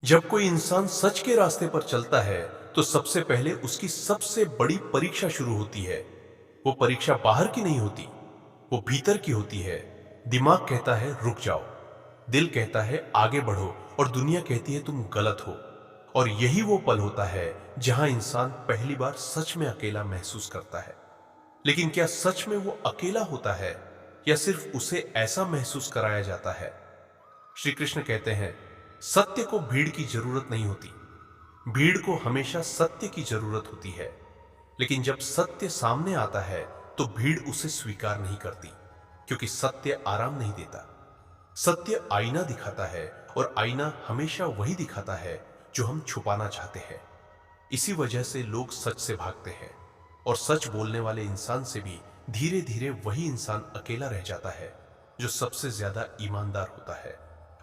जब कोई इंसान सच के रास्ते पर चलता है तो सबसे पहले उसकी सबसे बड़ी परीक्षा शुरू होती है। वो परीक्षा बाहर की नहीं होती, वो भीतर की होती है। दिमाग कहता है रुक जाओ, दिल कहता है आगे बढ़ो, और दुनिया कहती है तुम गलत हो। और यही वो पल होता है जहां इंसान पहली बार सच में अकेला महसूस करता है। लेकिन क्या सच में वो अकेला होता है या सिर्फ उसे ऐसा महसूस कराया जाता है? श्री कृष्ण कहते हैं, सत्य को भीड़ की जरूरत नहीं होती, भीड़ को हमेशा सत्य की जरूरत होती है। लेकिन जब सत्य सामने आता है तो भीड़ उसे स्वीकार नहीं करती, क्योंकि सत्य आराम नहीं देता। सत्य आईना दिखाता है, और आईना हमेशा वही दिखाता है जो हम छुपाना चाहते हैं। इसी वजह से लोग सच से भागते हैं, और सच बोलने वाले इंसान से भी धीरे धीरे वही इंसान अकेला रह जाता है जो सबसे ज्यादा ईमानदार होता है।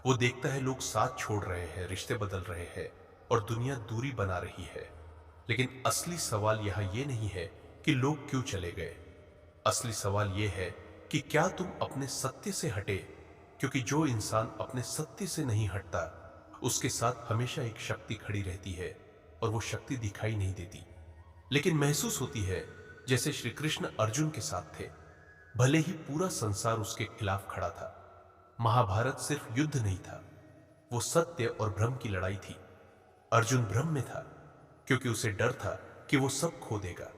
वो देखता है लोग साथ छोड़ रहे हैं, रिश्ते बदल रहे हैं, और दुनिया दूरी बना रही है। लेकिन असली सवाल यहाँ ये नहीं है कि लोग क्यों चले गए। असली सवाल ये है कि क्या तुम अपने सत्य से हटे? क्योंकि जो इंसान अपने सत्य से नहीं हटता, उसके साथ हमेशा एक शक्ति खड़ी रहती है, और वो शक्ति दिखाई नहीं देती, लेकिन महसूस होती है। जैसे श्री कृष्ण अर्जुन के साथ थे। भले ही पूरा संसार उसके खिलाफ खड़ा था, महाभारत सिर्फ युद्ध नहीं था, वो सत्य और भ्रम की लड़ाई थी। अर्जुन भ्रम में था क्योंकि उसे डर था कि वो सब खो देगा।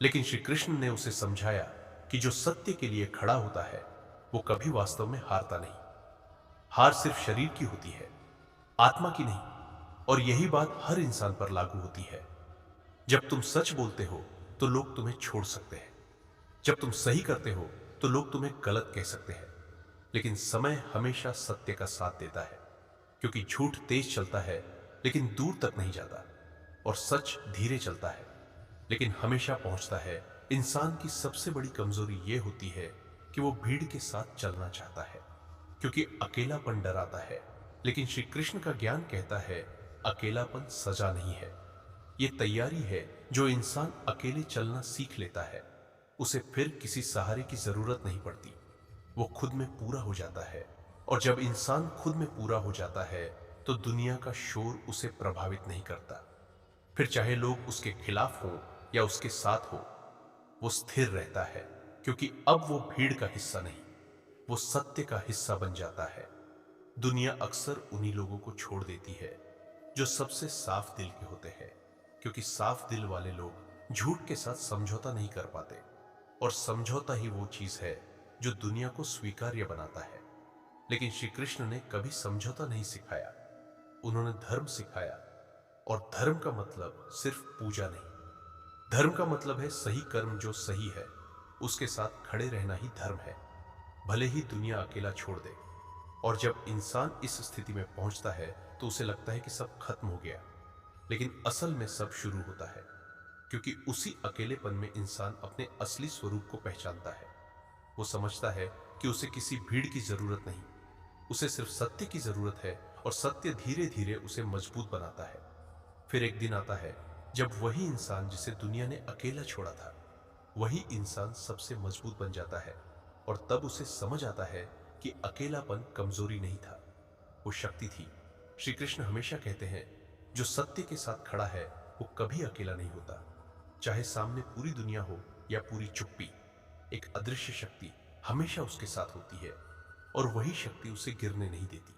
लेकिन श्री कृष्ण ने उसे समझाया कि जो सत्य के लिए खड़ा होता है वो कभी वास्तव में हारता नहीं। हार सिर्फ शरीर की होती है, आत्मा की नहीं। और यही बात हर इंसान पर लागू होती है। जब तुम सच बोलते हो तो लोग तुम्हें छोड़ सकते हैं, जब तुम सही करते हो तो लोग तुम्हें गलत कह सकते हैं। लेकिन समय हमेशा सत्य का साथ देता है, क्योंकि झूठ तेज चलता है लेकिन दूर तक नहीं जाता, और सच धीरे चलता है लेकिन हमेशा पहुंचता है। इंसान की सबसे बड़ी कमजोरी यह होती है कि वो भीड़ के साथ चलना चाहता है, क्योंकि अकेलापन डराता है। लेकिन श्री कृष्ण का ज्ञान कहता है, अकेलापन सजा नहीं है, ये तैयारी है। जो इंसान अकेले चलना सीख लेता है उसे फिर किसी सहारे की जरूरत नहीं पड़ती, वो खुद में पूरा हो जाता है। और जब इंसान खुद में पूरा हो जाता है तो दुनिया का शोर उसे प्रभावित नहीं करता। फिर चाहे लोग उसके खिलाफ हो या उसके साथ हो, वो स्थिर रहता है, क्योंकि अब वो भीड़ का हिस्सा नहीं, वो सत्य का हिस्सा बन जाता है। दुनिया अक्सर उन्हीं लोगों को छोड़ देती है जो सबसे साफ दिल के होते हैं, क्योंकि साफ दिल वाले लोग झूठ के साथ समझौता नहीं कर पाते, और समझौता ही वो चीज है जो दुनिया को स्वीकार्य बनाता है। लेकिन श्री कृष्ण ने कभी समझौता नहीं सिखाया, उन्होंने धर्म सिखाया। और धर्म का मतलब सिर्फ पूजा नहीं, धर्म का मतलब है सही कर्म, जो सही है उसके साथ खड़े रहना ही धर्म है, भले ही दुनिया अकेला छोड़ दे। और जब इंसान इस स्थिति में पहुंचता है तो उसे लगता है कि सब खत्म हो गया, लेकिन असल में सब शुरू होता है, क्योंकि उसी अकेलेपन में इंसान अपने असली स्वरूप को पहचानता है। वो समझता है कि उसे किसी भीड़ की जरूरत नहीं, उसे सिर्फ सत्य की जरूरत है, और सत्य धीरे धीरे उसे मजबूत बनाता है। फिर एक दिन आता है जब वही इंसान जिसे दुनिया ने अकेला छोड़ा था, वही इंसान सबसे मजबूत बन जाता है। और तब उसे समझ आता है कि अकेलापन कमजोरी नहीं था, वो शक्ति थी। श्री कृष्ण हमेशा कहते हैं, जो सत्य के साथ खड़ा है वो कभी अकेला नहीं होता। चाहे सामने पूरी दुनिया हो या पूरी चुप्पी, एक अदृश्य शक्ति हमेशा उसके साथ होती है, और वही शक्ति उसे गिरने नहीं देती।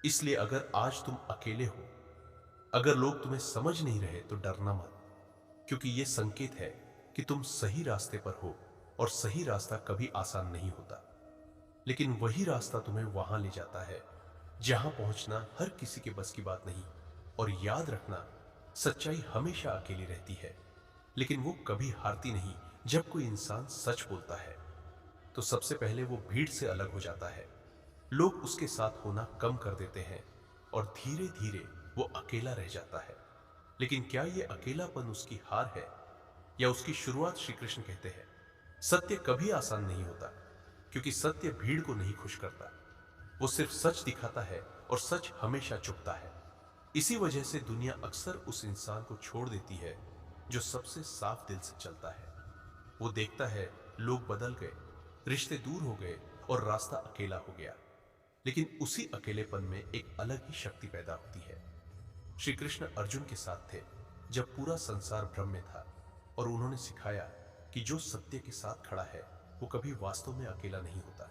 इसलिए अगर आज तुम अकेले हो, अगर लोग तुम्हें समझ नहीं रहे, तो डरना मत, क्योंकि यह संकेत है कि तुम सही रास्ते पर हो। और सही रास्ता कभी आसान नहीं होता, लेकिन वही रास्ता तुम्हें वहां ले जाता है जहां पहुंचना हर किसी के बस की बात नहीं। और याद रखना, सच्चाई हमेशा अकेली रहती है, लेकिन वो कभी हारती नहीं। जब कोई इंसान सच बोलता है तो सबसे पहले वो भीड़ से अलग हो जाता है, लोग उसके साथ होना कम कर देते हैं, और धीरे धीरे वो अकेला रह जाता है। लेकिन क्या ये अकेलापन उसकी हार है या उसकी शुरुआत? श्री कृष्ण कहते हैं, सत्य कभी आसान नहीं होता, क्योंकि सत्य भीड़ को नहीं खुश करता, वो सिर्फ सच दिखाता है, और सच हमेशा चुपता है। इसी वजह से दुनिया अक्सर उस इंसान को छोड़ देती है जो सबसे साफ दिल से चलता है। वो देखता है लोग बदल गए, रिश्ते दूर हो गए, और रास्ता अकेला हो गया। लेकिन उसी अकेलेपन में एक अलग ही शक्ति पैदा होती है। श्री कृष्ण अर्जुन के साथ थे जब पूरा संसार भ्रम में था, और उन्होंने सिखाया कि जो सत्य के साथ खड़ा है वो कभी वास्तव में अकेला नहीं होता।